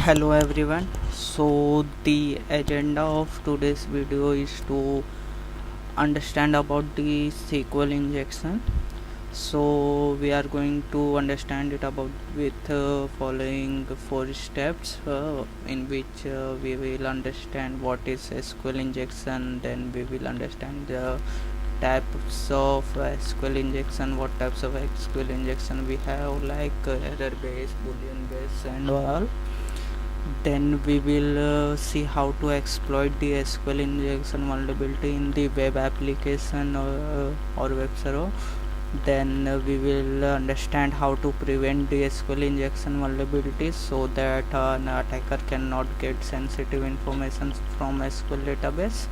Hello everyone. So the agenda of today's video is to understand about the SQL injection. So we are going to understand it about with following four steps in which we will understand what is SQL injection, then we will understand the types of SQL injection, what types of SQL injection we have, like error based, boolean based and all. Then we will see how to exploit the SQL injection vulnerability in the web application or web server. Then we will understand how to prevent the SQL injection vulnerability so that an attacker cannot get sensitive information from SQL database.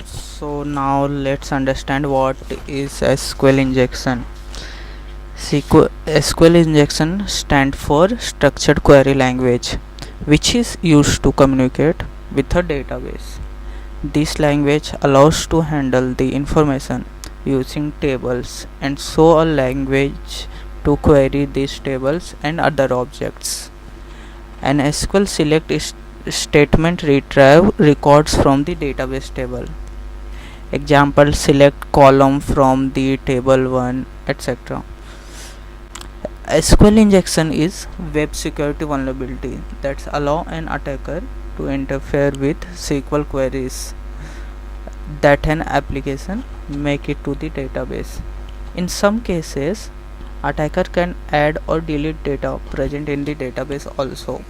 So now let's understand what is SQL injection. SQL injection stands for structured query language, which is used to communicate with a database. This language allows to handle the information using tables and so a language to query these tables and other objects. An SQL select statement retrieve records from the database table. Example, select column from the table 1, etc. SQL injection is web security vulnerability that allow an attacker to interfere with SQL queries that an application make it to the database. In some cases, attacker can add or delete data present in the database also.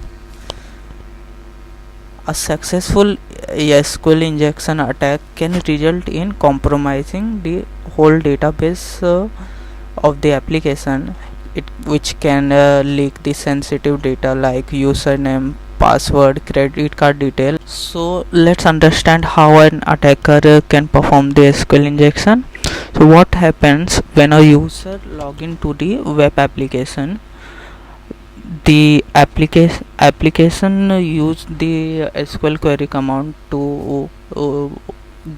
A successful SQL injection attack can result in compromising the whole database of the application, which can leak the sensitive data like username, password, credit card detail. So let's understand how an attacker can perform the SQL injection. So what happens when a user log into the web application? The application use the SQL query command to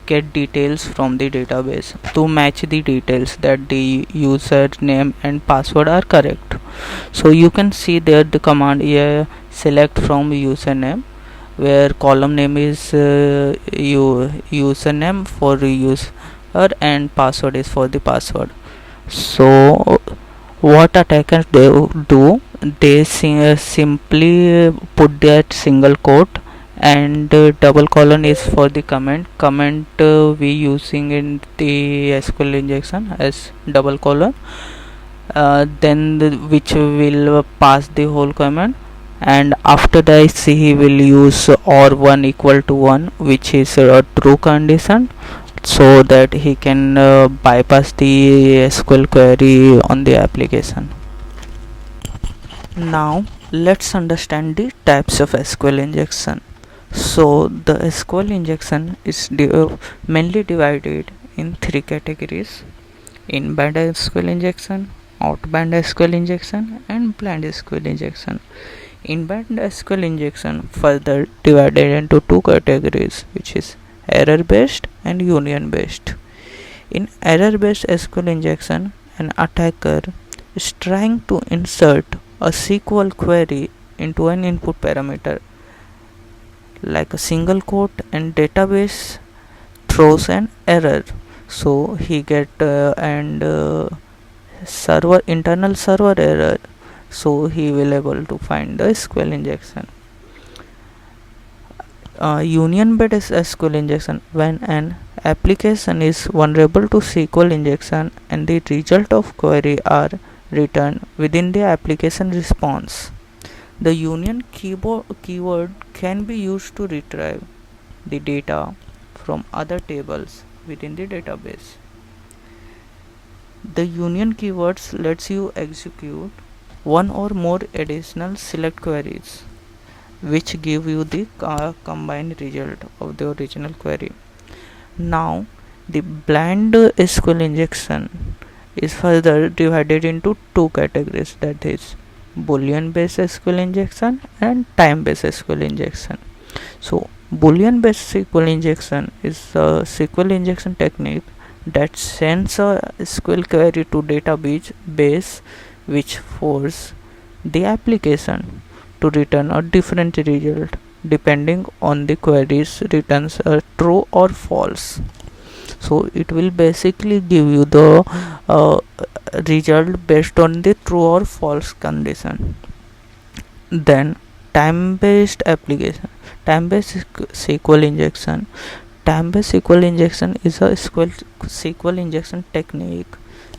get details from the database to match the details that the username and password are correct. So you can see there the command here, select from username, where column name is username for user and password is for the password. So what attackers do, they simply put that single quote and double colon is for the comment we using in the SQL injection as double colon, then which will pass the whole comment, and after that he will use or 1 equal to 1, which is a true condition, so that he can bypass the SQL query on the application. Now let's understand the types of SQL injection. So the SQL injection is mainly divided in three categories: inbound SQL injection, outbound SQL injection and planned SQL injection. Inbound SQL injection further divided into two categories, which is error based and union based. In error based SQL injection, an attacker is trying to insert a SQL query into an input parameter like a single quote, and database throws an error, so he get server internal server error, so he will able to find the SQL injection. Union based SQL injection, when an application is vulnerable to SQL injection and the result of query are returned within the application response. The union keyword can be used to retrieve the data from other tables within the database. The union keywords lets you execute one or more additional select queries, which give you the combined result of the original query. Now the planned SQL injection is further divided into two categories, that is boolean based SQL injection and time based SQL injection. So boolean based SQL injection is a SQL injection technique that sends a SQL query to database which force the application to return a different result depending on the query's returns true or false. So it will basically give you the uh, result based on the true or false condition. Then time-based application, time-based SQL injection. Time-based SQL injection is a SQL injection technique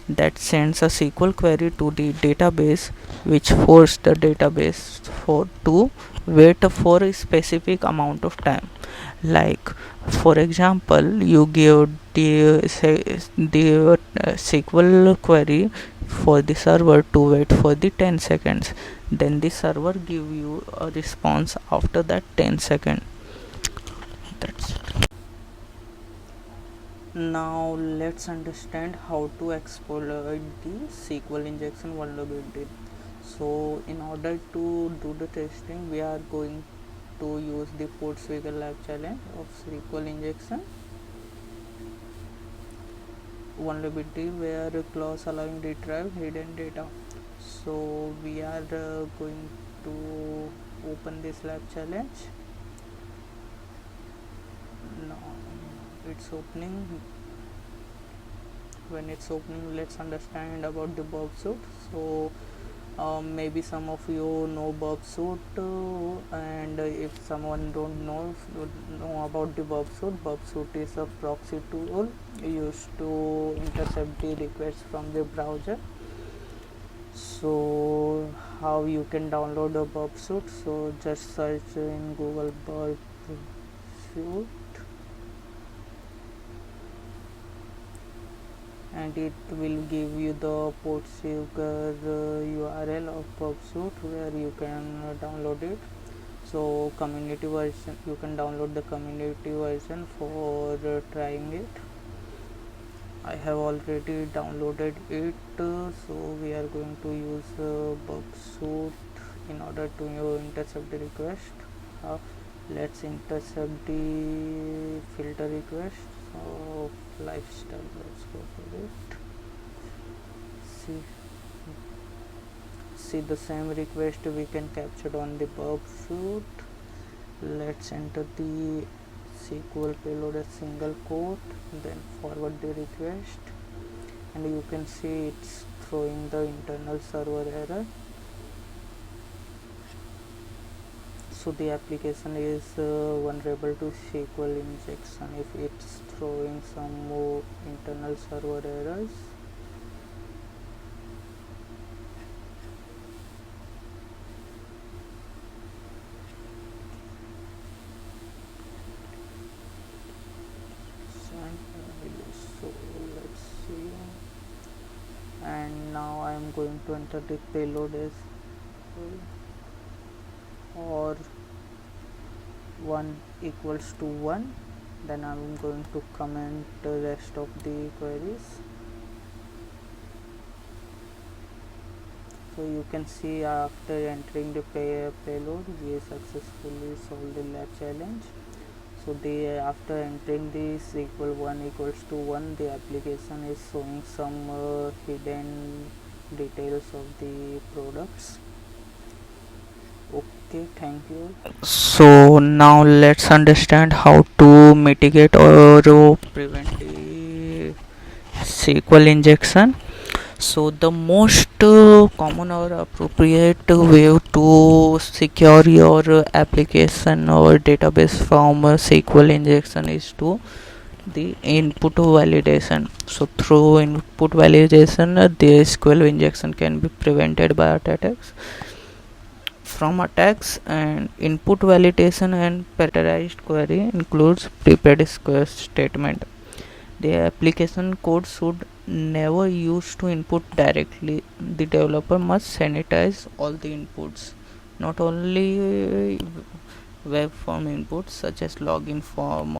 that sends a SQL query to the database, which forces the database to wait for a specific amount of time. Like, for example, you give the SQL query for the server to wait for the 10 seconds, then the server give you a response after that 10 second. That's it. Now let's understand how to exploit the SQL injection vulnerability. So in order to do the testing, we are going to use the Portswigger lab challenge of SQL injection vulnerability, where a clause allowing retrieve hidden data. So we are going to open this lab challenge. Now it's opening. When it's opening, let's understand about the Bob suit. So maybe some of you know Bob suit, and if someone don't know about the Bob suit is a proxy tool used to intercept the requests from the browser. So how you can download a Bob suit? So just search in Google Bob suit, and it will give you the Portswigger URL of PubSuite where you can download it. So community version, you can download the community version for trying it. I have already downloaded it, so we are going to use PubSuite in order to intercept the request. Let's intercept the filter request of lifestyle. Let's go for it. See the same request we can capture on the PubSuite. Let's enter the SQL payload as single quote, then forward the request, and you can see it's throwing the internal server error. So the application is vulnerable to SQL injection if it's throwing some more internal server errors. So let's see, and now I am going to enter the payload as or 1 equals to 1. Then I am going to comment the rest of the queries. So you can see after entering the payload, we successfully solved the lab challenge. So after entering this equal 1 equals to 1, the application is showing some hidden details of the products. Okay, thank you. So now let's understand how to mitigate or prevent the SQL injection. So the most common or appropriate way to secure your application or database from SQL injection is to the input validation. So through input validation, the SQL injection can be prevented by attacks. And input validation and parameterized query includes prepared SQL statement. The application code should never use to input directly. The developer must sanitize all the inputs, not only web form inputs such as login form